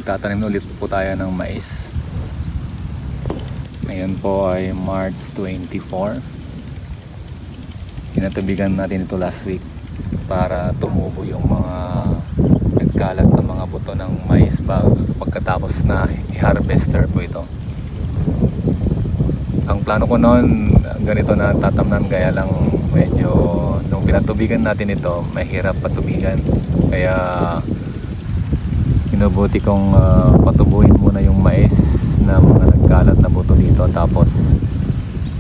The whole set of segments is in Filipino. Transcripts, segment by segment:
magtatanim ulit po tayo ng mais. Ngayon po ay March 24. Pinatubigan natin ito last week para tumubo yung mga nagkalat na mga buto ng mais pagkatapos na i-harvester po ito. Ang plano ko noon ganito na tatamnan, kaya lang medyo nung pinatubigan natin ito mahirap patubigan, kaya inubuti kong patubuin muna yung mais na mga nagkalat na buto dito, tapos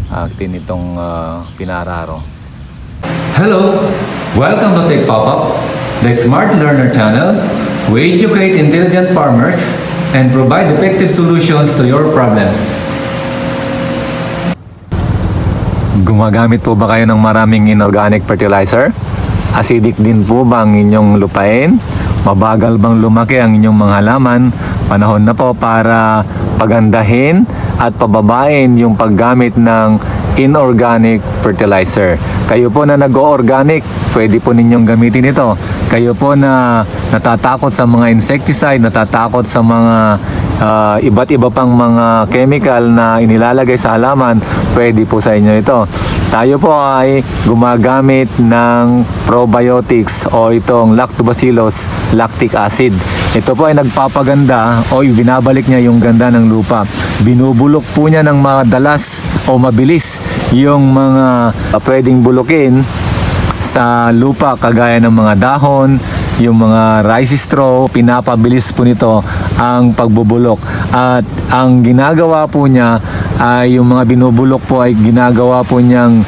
aktin itong pinararo. Hello! Welcome to Tech Pop-Up, the Smart Learner channel. We educate intelligent farmers and provide effective solutions to your problems. Gumagamit po ba kayo ng maraming inorganic fertilizer? Acidic din po ba ang inyong lupain? Mabagal bang lumaki ang inyong mga halaman? Panahon na po para pagandahin at pababain yung paggamit ng inorganic fertilizer. Kayo po na nag-o-organic, pwede po ninyong gamitin ito. Kayo po na natatakot sa mga insecticide, natatakot sa mga iba't iba pang mga chemical na inilalagay sa halaman, pwede po sa inyo ito. Tayo po ay gumagamit ng probiotics o itong lactobacillus lactic acid. Ito po ay nagpapaganda o binabalik niya yung ganda ng lupa. Binubulok po niya ng madalas o mabilis yung mga pwedeng bulukin sa lupa, kagaya ng mga dahon, yung mga rice straw. Pinapabilis po nito ang pagbubulok, at ang ginagawa po niya ay yung mga binubulok po ay ginagawa po niyang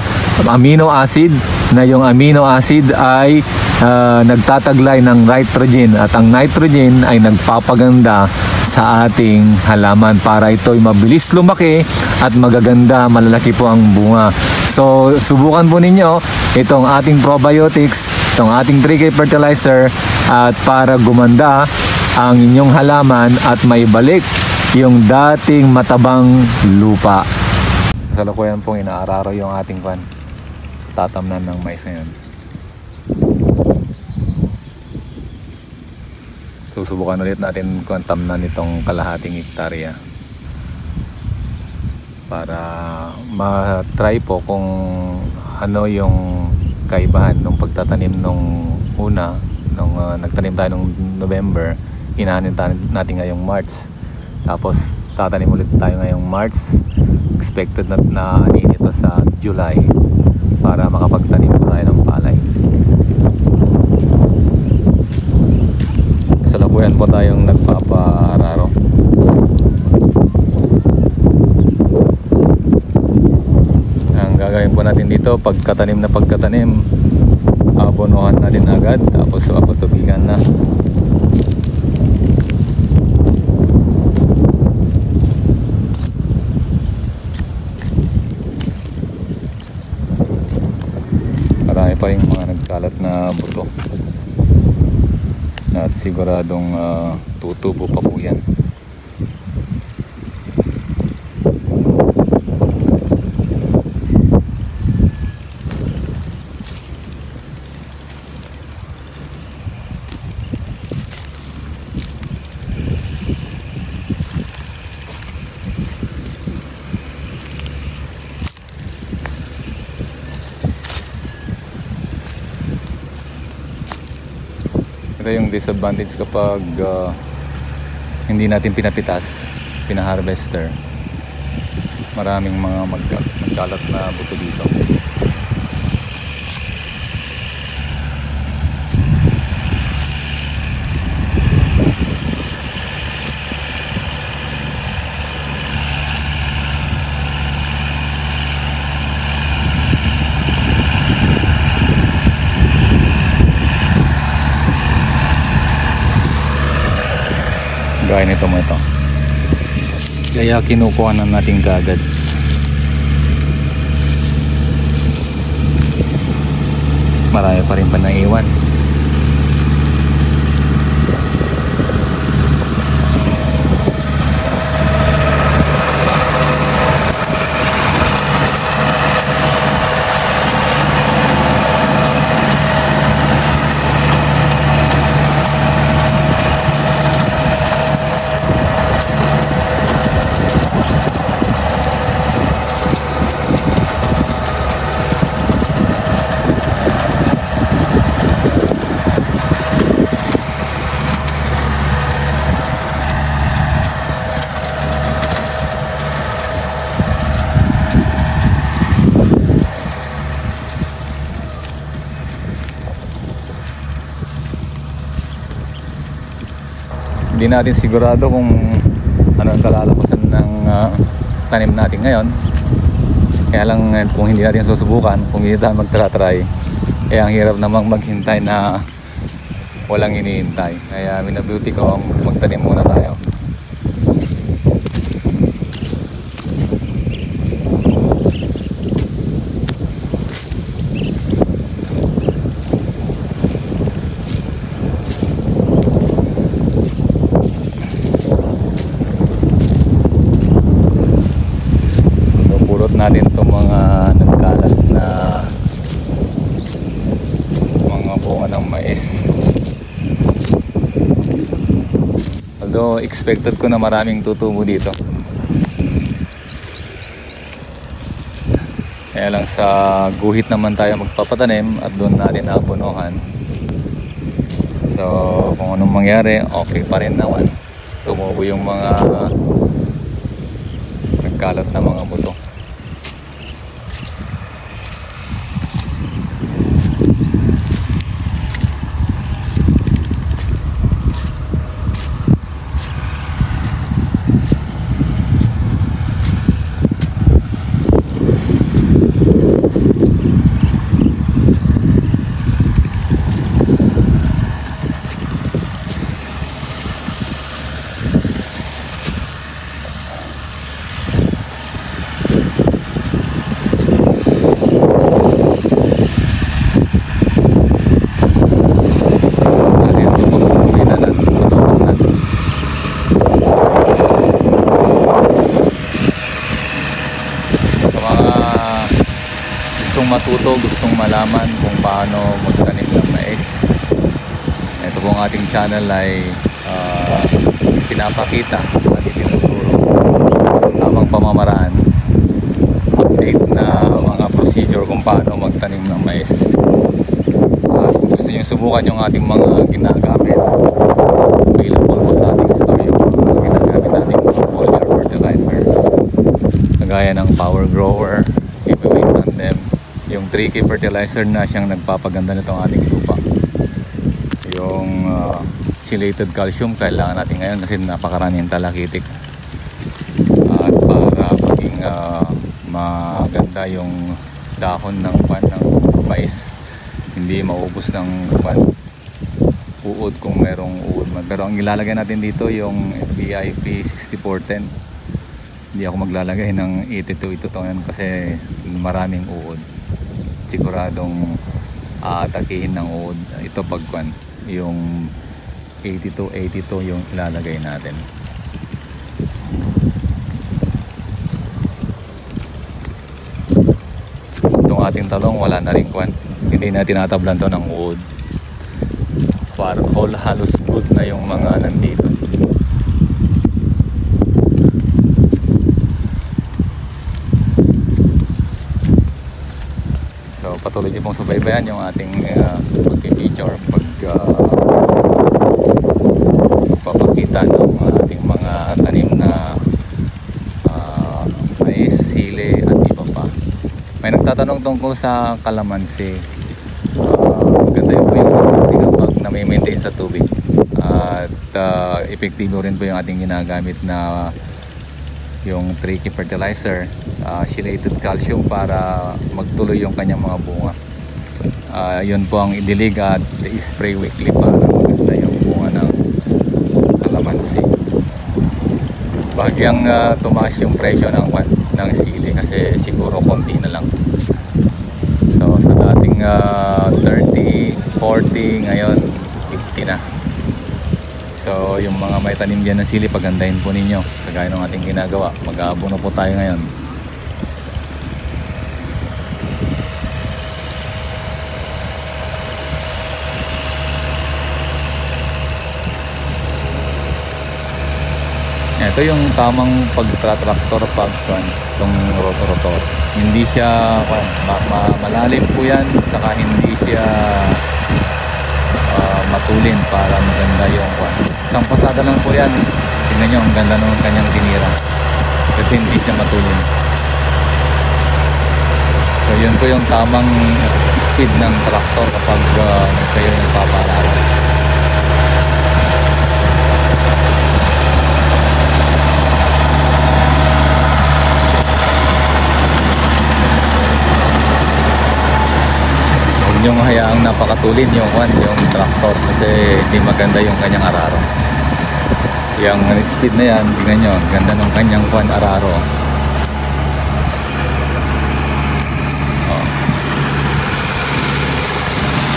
amino acid, na yung amino acid ay nagtataglay ng nitrogen, at ang nitrogen ay nagpapaganda sa ating halaman para ito'y mabilis lumaki at magaganda, malalaki po ang bunga. So subukan po ninyo itong ating probiotics, itong ating 3K fertilizer, at para gumanda ang inyong halaman at maibalik yung dating matabang lupa. Salukuyan pong inaararo yung ating tatamnan ng mais ngayon. Susubukan ulit natin kung tamnan itong kalahating hektarya para ma-try po kung ano yung kaibahan nung pagtatanim nung una, nung nagtanim tayo nung November, inahanin natin ngayong March, tapos tatanim ulit tayo ngayong March, expected na anin ito sa July para makapagtanim tayo ng palay. Salapuyan po tayong nagpapararo. Ang gagawin po natin dito, pagkatanim na pagkatanim, abonohan natin agad, tapos patubigan na. Marami pa yung mga nagkalat na buto, at siguradong tutubo pa po yan. Ito yung disadvantage kapag hindi natin pinapitas, pinaharvester. Maraming mga magkalat na buto dito. Gaya nito mo ito. Kaya kinukuha na natin kaagad. Marami pa rin pa naiwan. Hindi natin sigurado kung ano ang kalalabasan ng tanim natin ngayon. Kaya lang kung hindi natin susubukan, kung hindi tayo magtry, kaya ang hirap namang maghintay na walang hinihintay. Kaya minabuti ko ang magtanim muna tayo. Natin itong mga nagkalat na mga bunga ng mais. Although expected ko na maraming tutubo dito, kaya lang sa guhit naman tayo magpapatanim at doon natin napunuhan. So kung anong mangyari, okay pa rin naman. Tumubo yung mga nagkalat na mga buto. Matuto, gustong malaman kung paano magtanim ng mais, ito pong ating channel ay pinapakita at itinuturo tamang pamamaraan, update na mga procedure kung paano magtanim ng mais. At kung gusto nyo subukan yung ating mga ginagamit, available po sa ating store yung mga ginagamit nating foliar fertilizer, kagaya ng Power Grower, Heavyweight Tandem, yung 3K fertilizer na siyang nagpapaganda nitong ating lupa, yung chelated calcium kailangan natin ngayon kasi napakaraming talakitik, at para maging maganda yung dahon ng mais, hindi maubos ng uod kung merong uod man. Pero ang ilalagay natin dito yung BIP 6410. Hindi ako maglalagay ng 82 ito ngayon kasi maraming uod. Siguradong atakihin ng uod ito pagkuan. Yung 82 yung ilalagay natin. Itong ating talong wala na rin kuan. Hindi na tinatablan to ng uod. Para all halos good na yung mga nandito. Patuloy din pong subaybayan yung ating pag-picture, pagpapakita ng ating mga tanim na mais, sili at iba pa. May nagtatanong tungkol sa kalamansi. Maganda yun po yung kalamansi kapag na-maintain sa tubig, at epektibo rin po yung ating ginagamit na yung 3K fertilizer, chelated calcium, para magtuloy yung kanyang mga bunga. Yun po ang idilig at i-spray weekly para maganda yung bunga ng kalamansi. Bagyang tumaas yung presyo ng sili kasi siguro konti na lang. So sa dating 30, 40, ngayon 50 na. So yung mga may tanim dyan ng sili, pagandahin po ninyo kagaya ng ating ginagawa. Mag-aabono po tayo ngayon. Ito yung tamang pagtratraktor pag itong rotor. Hindi siya malalim po yan, saka hindi siya matulin para maganda yung isang pasada lang po yan. Tingnan nyo ang ganda ng kanyang tinira kasi hindi siya matulin. So yun po yung tamang speed ng traktor kapag kayo yung paparalan. nyo hayaang napakatulin yung tractor kasi hindi maganda yung kanyang araro. Yung speed na yan, tingnan nyo, ganda ng kanyang araro. Oh.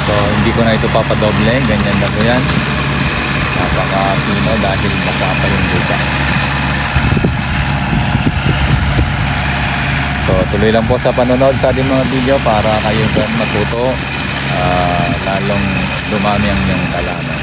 So hindi ko na ito papadoble, ganyan na po yan. Napaka-pino dahil masapa yung lupa. So tuloy lang po sa panonood sa ating mga video para kayo matuto, lalong dumami ang inyong kalaman.